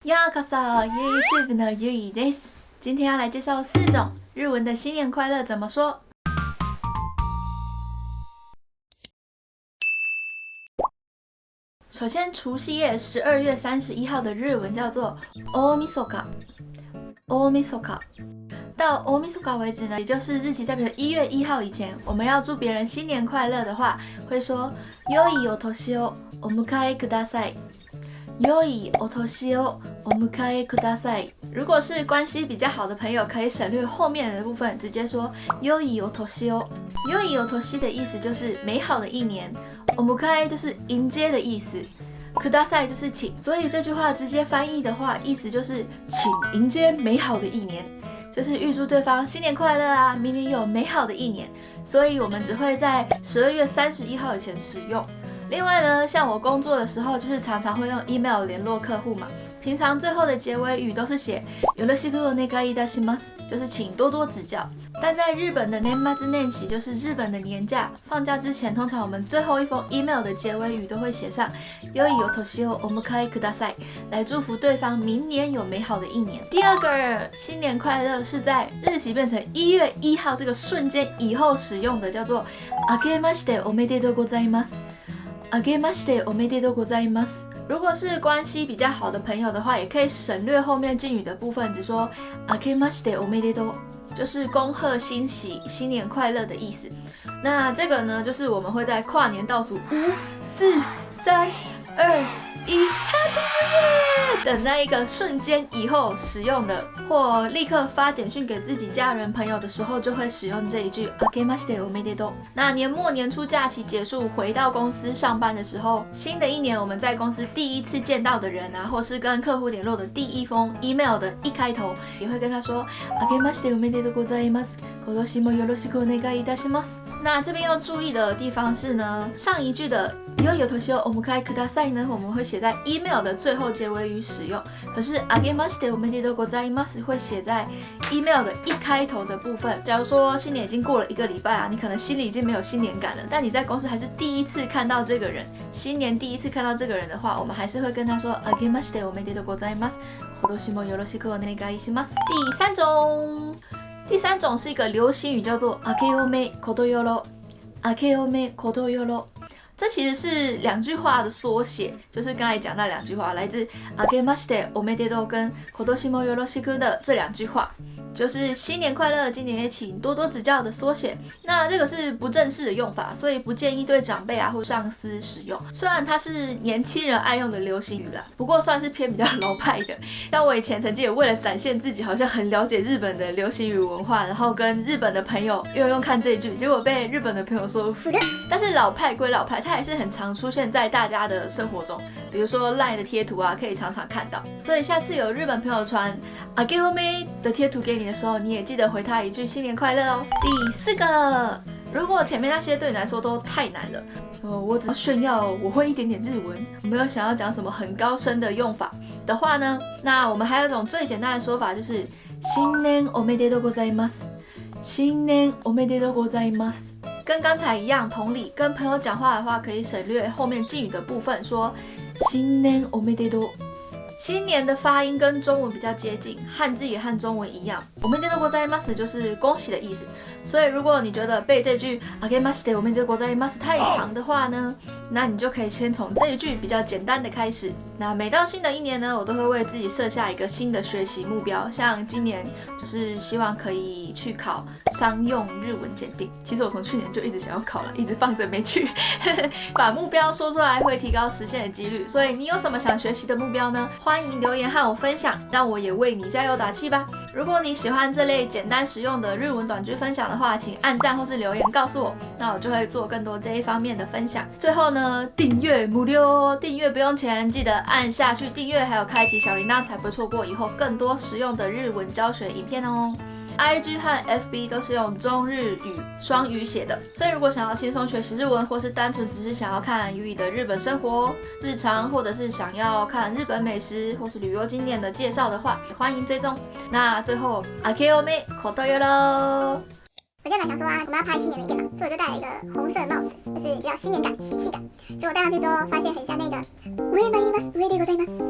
ようこそ YouTube のゆいです。今天要来介绍4种日文的新年快乐怎么说。首先，除夕夜12月31号的日文叫做大晦日。大晦日到大晦日为止呢，也就是日期在1月1号以前，我们要祝别人新年快乐的话，会说良いお年をお迎えください。良いお年をお迎えください。如果是关系比较好的朋友，可以省略后面的部分，直接说良いお年を。良いお年的意思就是美好的一年，お迎え就是迎接的意思，ください就是请，所以这句话直接翻译的话，意思就是请迎接美好的一年，就是预祝对方新年快乐啊，明年有美好的一年。所以我们只会在12月31号以前使用。另外呢，像我工作的时候，就是常常会用 email 联络客户嘛。平常最后的结尾语都是写よろしくお願いいたします，就是請多多指教。但在日本的年末年始，就是日本的年假放假之前，通常我们最后一封 email 的结尾语都会写上良いお年をお迎えください，来祝福对方明年有美好的一年。第二个新年快乐是在日期变成1月1号这个瞬间以后使用的，叫做明けましておめでとうございます。明けましておめでとうございます。如果是关系比较好的朋友的话，也可以省略后面敬语的部分，只说明けましておめでとう，就是恭贺欣喜、新年快乐的意思。那这个呢，就是我们会在跨年倒数5、4、3、2、1 Happy New Year 的那一个瞬间以后使用的，或立刻发简讯给自己家人朋友的时候，就会使用这一句明けましておめでとう。那年末年初假期结束，回到公司上班的时候，新的一年我们在公司第一次见到的人啊，或是跟客户联络的第一封 email 的一开头，也会跟他说明けましておめでとうございます。今年もよろしくお願いいたします。那这边要注意的地方是呢，上一句的良いお年をお迎えください呢，我们会写在 email 的最后结尾语使用。可是明けましておめでとうございます会写在 email 的一开头的部分。假如说新年已经过了1个礼拜啊，你可能心里已经没有新年感了，但你在公司还是第一次看到这个人，新年第一次看到这个人的话，我们还是会跟他说明けましておめでとうございます。今年もよろしくお願いします。第三种是一个流行语，叫做明けおめことよろ。明けおめことよろ。这其实是2句话的缩写，就是刚才讲那2句话，来自明けましておめでとう跟今年もよろしく的这2句话，就是新年快乐，今年也请多多指教的缩写。那这个是不正式的用法，所以不建议对长辈啊或上司使用。虽然它是年轻人爱用的流行语啦，不过算是偏比较老派的。像我以前曾经也为了展现自己好像很了解日本的流行语文化，然后跟日本的朋友用看这一句，结果被日本的朋友说服。但是老派归老派，它还是很常出现在大家的生活中，比如说 LINE 的贴图啊，可以常常看到。所以下次有日本朋友传明けおめ的贴图给你的时候，你也记得回他一句新年快乐哦。第4个，如果前面那些对你来说都太难了，我只要炫耀我会一点点日文，没有想要讲什么很高深的用法的话呢，那我们还有一种最简单的说法，就是新年おめでとうございます。新年おめでとうございます。跟刚才一样，同理，跟朋友讲话的话，可以省略后面敬语的部分，说新年おめでとう。新年的发音跟中文比较接近，汉字也和中文一样。おめでとうございます就是恭喜的意思。所以如果你觉得背这句明けましておめでとうございます太长的话呢，那你就可以先从这一句比较简单的开始。那每到新的一年呢，我都会为自己设下一个新的学习目标，像今年就是希望可以去考商用日文检定。其实我从去年就一直想要考了，一直放着没去。把目标说出来会提高实现的几率。所以你有什么想学习的目标呢？欢迎留言和我分享，让我也为你加油打气吧。如果你喜欢这类简单实用的日文短句分享的话，请按赞或是留言告诉我，那我就会做更多这一方面的分享。最后呢，订阅無料，订阅不用钱，记得按下去订阅，还有开启小铃铛，才不会错过以后更多实用的日文教学影片哦。IG 和 FB 都是用中日语双语写的，所以如果想要轻松学习日文，或是单纯只是想要看Yui的日本生活日常，或者是想要看日本美食或是旅游景点的介绍的话，也欢迎追踪。那最后明けおめことよろ。我今天本来想说啊，我们要拍新年的影片嘛，所以我就戴了一个红色的帽子，就是比较新年感、喜气感。结果戴上去之后，发现很像那个上参ります、上でございます。